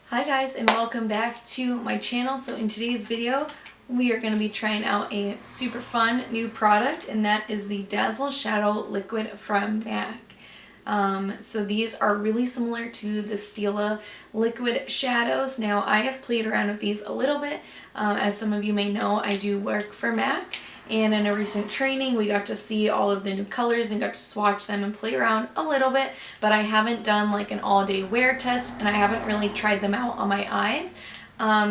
Hi guys, and welcome back to my channel. So in today's video we are going to be trying out a super fun new product, and that is the Dazzleshadow liquid from MAC. So these are really similar to the Stila liquid shadows. Now I have played around with these a little bit. As some of you may know, I do work for MAC, and in a recent training we got to see all of the new colors and got to swatch them and play around a little bit, but I haven't done like an all-day wear test, and I haven't really tried them out on my eyes.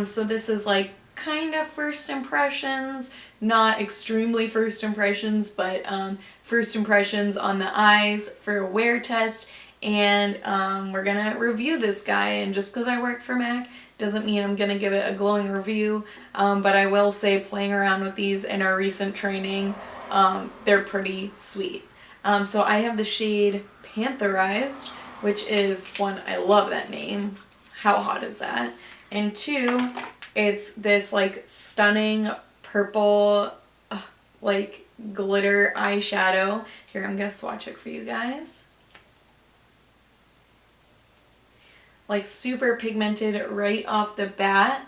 So this is like kind of first impressions, not extremely first impressions, but first impressions on the eyes for a wear test. And we're gonna review this guy, and just because I work for MAC doesn't mean I'm gonna give it a glowing review, but I will say, playing around with these in our recent training, they're pretty sweet. So I have the shade Pantherized, which is, one, I love that name. How hot is that? And two, it's this like stunning purple like glitter eyeshadow. Here, I'm gonna swatch it for you guys. Like super pigmented right off the bat.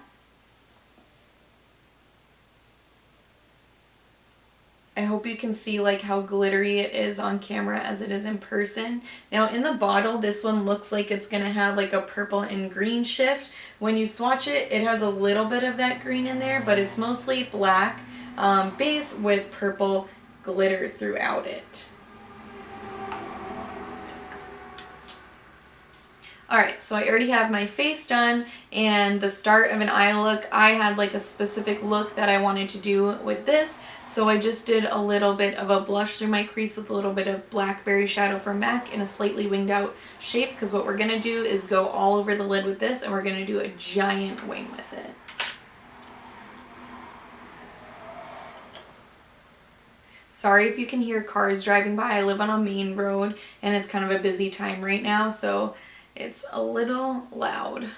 I hope you can see like how glittery it is on camera as it is in person. Now in the bottle, this one looks like it's gonna have like a purple and green shift. When you swatch it, it has a little bit of that green in there, but it's mostly black base with purple glitter throughout it. Alright, so I already have my face done, and the start of an eye look, I had like a specific look that I wanted to do with this, so I just did a little bit of a blush through my crease with a little bit of Blackberry shadow from MAC in a slightly winged out shape, because what we're going to do is go all over the lid with this, and we're going to do a giant wing with it. Sorry if you can hear cars driving by. I live on a main road, and it's kind of a busy time right now, so it's a little loud.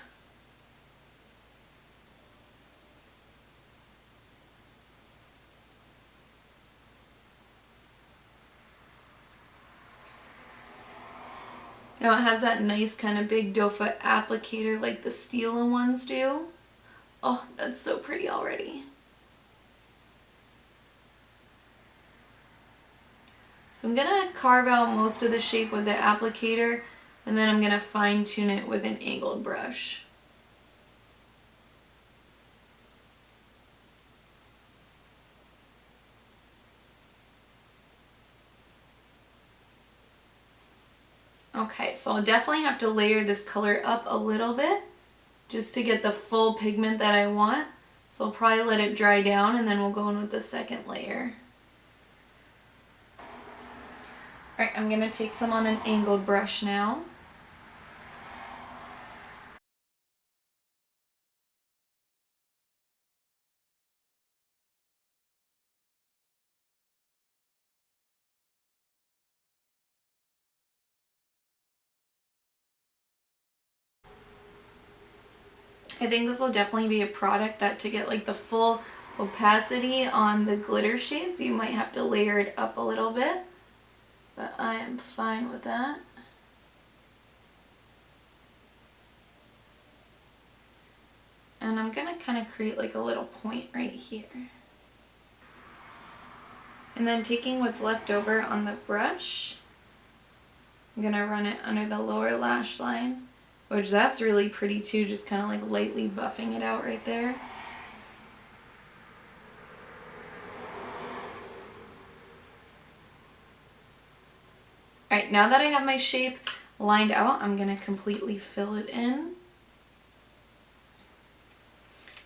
Now it has that nice kind of big doe foot applicator like the Stila ones do. Oh, that's so pretty already. So I'm gonna carve out most of the shape with the applicator, and then I'm gonna fine tune it with an angled brush. Okay, so I'll definitely have to layer this color up a little bit just to get the full pigment that I want. So I'll probably let it dry down, and then we'll go in with the second layer. Alright, I'm gonna take some on an angled brush now. I think this will definitely be a product that, to get like the full opacity on the glitter shades, you might have to layer it up a little bit, but I am fine with that. And I'm gonna kind of create like a little point right here. And then taking what's left over on the brush, I'm gonna run it under the lower lash line, which that's really pretty too, just kind of like lightly buffing it out right there. Alright, now that I have my shape lined out, I'm gonna completely fill it in.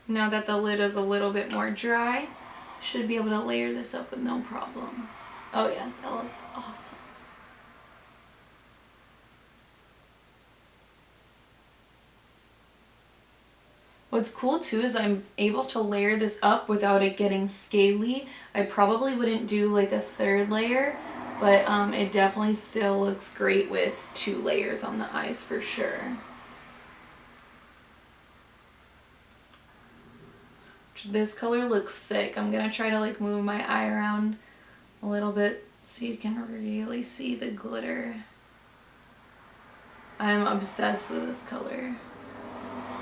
Now that the lid is a little bit more dry, should be able to layer this up with no problem. Oh yeah, that looks awesome. What's cool too is I'm able to layer this up without it getting scaly. I probably wouldn't do like a third layer, but it definitely still looks great with 2 layers on the eyes for sure. This color looks sick. I'm gonna try to like move my eye around a little bit so you can really see the glitter. I'm obsessed with this color.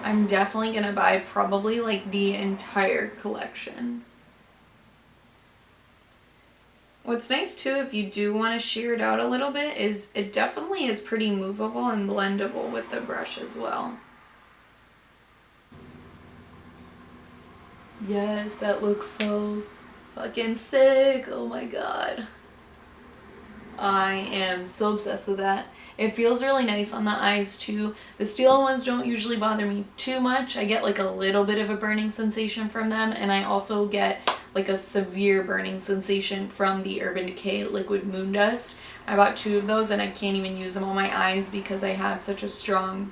I'm definitely gonna buy probably like the entire collection. What's nice too, if you do want to shear it out a little bit, is it definitely is pretty movable and blendable with the brush as well. Yes, that looks so fucking sick. Oh my god. I am so obsessed with that. It feels really nice on the eyes too. The steel ones don't usually bother me too much. I get like a little bit of a burning sensation from them, and I also get like a severe burning sensation from the Urban Decay Liquid Moon Dust. I bought 2 of those and I can't even use them on my eyes because I have such a strong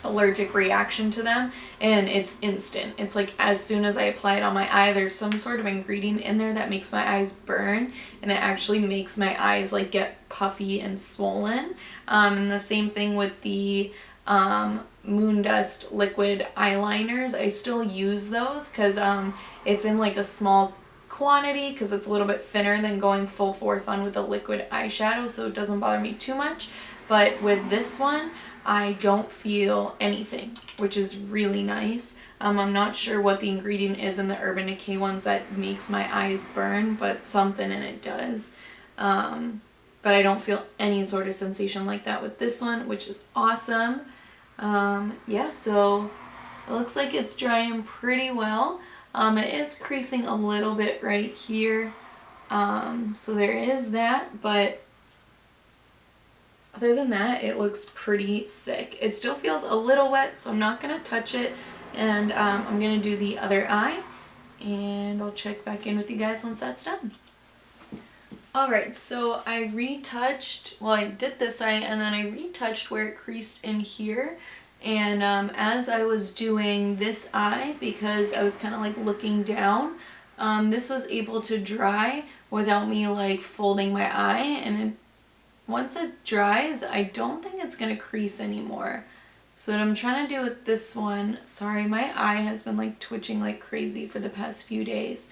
allergic reaction to them, and it's instant. It's like as soon as I apply it on my eye, there's some sort of ingredient in there that makes my eyes burn, and it actually makes my eyes like get puffy and swollen. And the same thing with the Moon Dust liquid eyeliners. I still use those because it's in like a small quantity because it's a little bit thinner than going full force on with a liquid eyeshadow, so it doesn't bother me too much. But with this one, I don't feel anything, which is really nice. I'm not sure what the ingredient is in the Urban Decay ones that makes my eyes burn, but something in it does. But I don't feel any sort of sensation like that with this one, which is awesome. Yeah, so it looks like it's drying pretty well. It is creasing a little bit right here. So there is that, but other than that, it looks pretty sick. It still feels a little wet, so I'm not going to touch it. And I'm going to do the other eye, and I'll check back in with you guys once that's done. Alright, so I retouched, well, I did this eye, and then I retouched where it creased in here. And as I was doing this eye, because I was kind of like looking down, this was able to dry without me like folding my eye, and once it dries, I don't think it's going to crease anymore. So what I'm trying to do with this one, sorry, my eye has been like twitching like crazy for the past few days,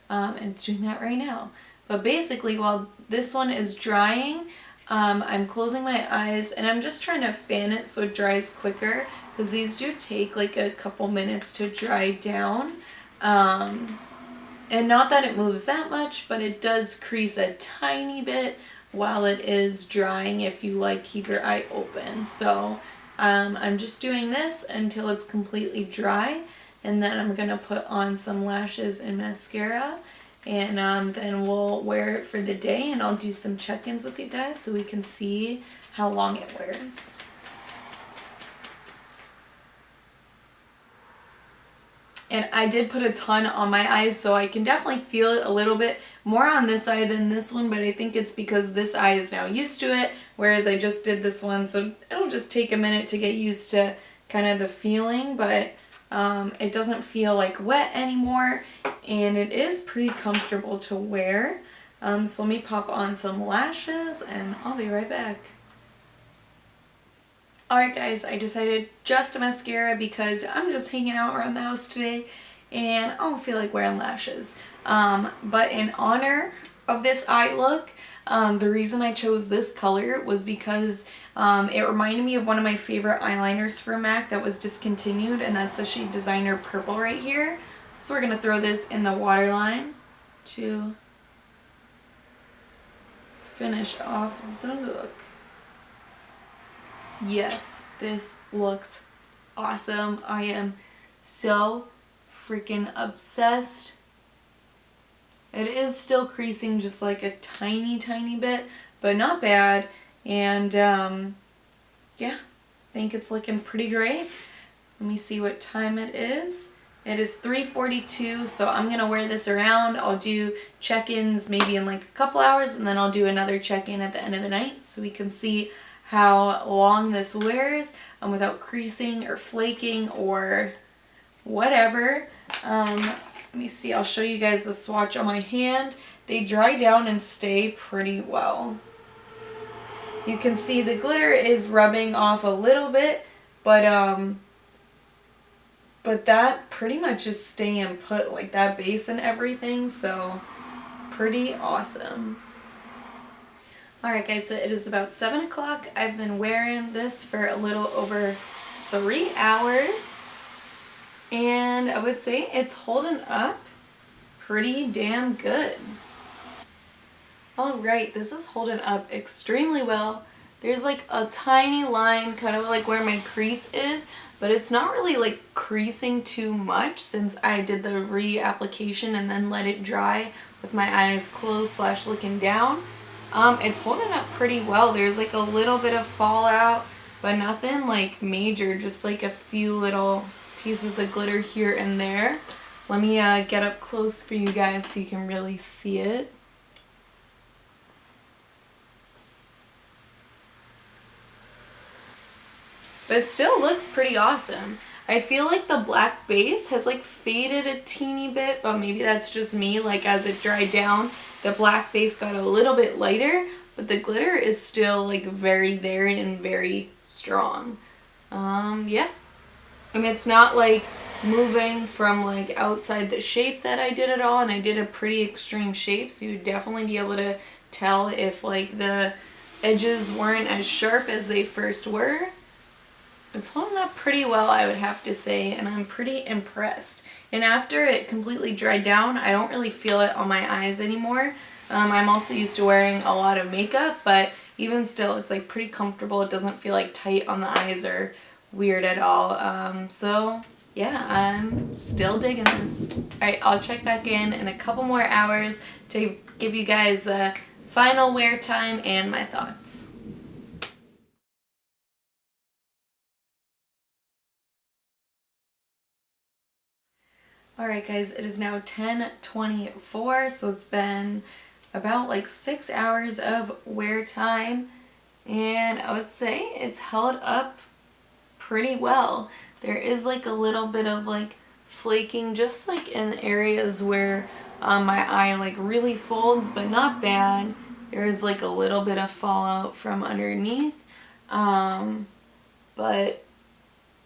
and it's doing that right now. But basically, while this one is drying, I'm closing my eyes and I'm just trying to fan it so it dries quicker, because these do take like a couple minutes to dry down. And not that it moves that much, but it does crease a tiny bit while it is drying if you like keep your eye open. So I'm just doing this until it's completely dry, and then I'm gonna put on some lashes and mascara, and then we'll wear it for the day, and I'll do some check-ins with you guys so we can see how long it wears. And I did put a ton on my eyes, so I can definitely feel it a little bit more on this eye than this one, but I think it's because this eye is now used to it, whereas I just did this one, so it'll just take a minute to get used to kind of the feeling, but it doesn't feel like wet anymore, and it is pretty comfortable to wear. So let me pop on some lashes, and I'll be right back. Alright guys, I decided just a mascara because I'm just hanging out around the house today and I don't feel like wearing lashes. But in honor of this eye look, the reason I chose this color was because it reminded me of one of my favorite eyeliners from MAC that was discontinued, and that's the shade Designer Purple right here. So we're going to throw this in the waterline to finish off the look. Yes, this looks awesome. I am so freaking obsessed. It is still creasing just like a tiny bit, but not bad. And yeah, I think it's looking pretty great. Let me see what time it is. It is 3:42, so I'm gonna wear this around. I'll do check-ins maybe in like a couple hours, and then I'll do another check-in at the end of the night so we can see how long this wears without creasing or flaking or whatever. Let me see, I'll show you guys the swatch on my hand. They dry down and stay pretty well. You can see the glitter is rubbing off a little bit, but that pretty much is staying put, like that base and everything, so pretty awesome. Alright guys, so it is about 7 o'clock. I've been wearing this for a little over 3 hours. And I would say it's holding up pretty damn good. Alright, this is holding up extremely well. There's like a tiny line kind of like where my crease is, but it's not really like creasing too much since I did the reapplication and then let it dry with my eyes closed slash looking down. It's holding up pretty well. There's like a little bit of fallout, but nothing like major, just like a few little pieces of glitter here and there. Let me get up close for you guys so you can really see it. But it still looks pretty awesome. I feel like the black base has like faded a teeny bit, but maybe that's just me. Like as it dried down, the black base got a little bit lighter, but the glitter is still like very there and very strong. Yeah. I mean, it's not like moving from like outside the shape that I did at all, and I did a pretty extreme shape, so you'd definitely be able to tell if like the edges weren't as sharp as they first were. It's holding up pretty well, I would have to say, and I'm pretty impressed. And after it completely dried down, I don't really feel it on my eyes anymore. I'm also used to wearing a lot of makeup, but even still, it's like pretty comfortable. It doesn't feel like tight on the eyes or weird at all. So yeah, I'm still digging this. Alright, I'll check back in a couple more hours to give you guys the final wear time and my thoughts. Alright guys, it is now 10:24, so it's been about like 6 hours of wear time, and I would say it's held up pretty well. There is like a little bit of like flaking just like in areas where my eye like really folds, but not bad. There is like a little bit of fallout from underneath, but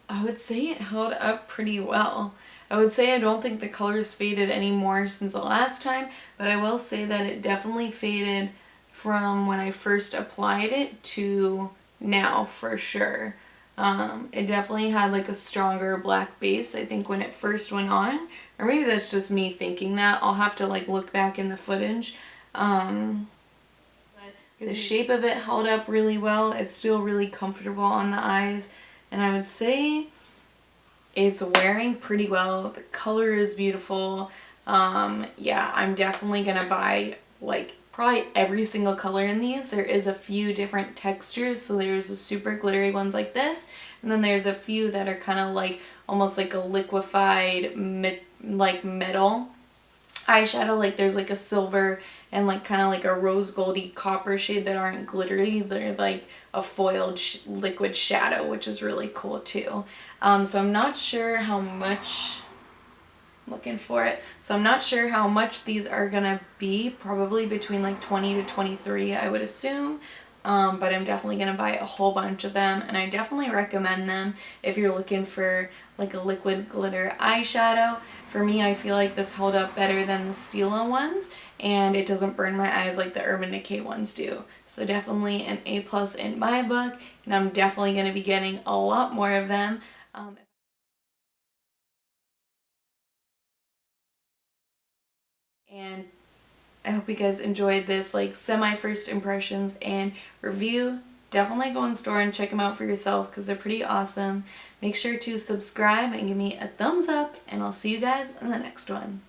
I would say it held up pretty well. I would say I don't think the colors faded any more since the last time, but I will say that it definitely faded from when I first applied it to now for sure. It definitely had like a stronger black base, I think, when it first went on, or maybe that's just me thinking that. I'll have to like look back in the footage. But the shape of it held up really well. It's still really comfortable on the eyes, and I would say it's wearing pretty well. The color is beautiful. Yeah, I'm definitely gonna buy like probably every single color in these. There is a few different textures, so there's a super glittery ones like this, and then there's a few that are kind of like almost like a liquefied like metal eyeshadow. Like there's like a silver and like kind of like a rose goldy copper shade that aren't glittery. They're like a foiled liquid shadow, which is really cool too. So I'm not sure how much, looking for it, so I'm not sure how much these are gonna be. Probably between like 20 to 23, I would assume. But I'm definitely gonna buy a whole bunch of them, and I definitely recommend them if you're looking for like a liquid glitter eyeshadow. For me, I feel like this held up better than the Stila ones, and it doesn't burn my eyes like the Urban Decay ones do. So definitely an A+ in my book, and I'm definitely gonna be getting a lot more of them. And I hope you guys enjoyed this like semi first impressions and review. Definitely go in store and check them out for yourself because they're pretty awesome. Make sure to subscribe and give me a thumbs up, and I'll see you guys in the next one.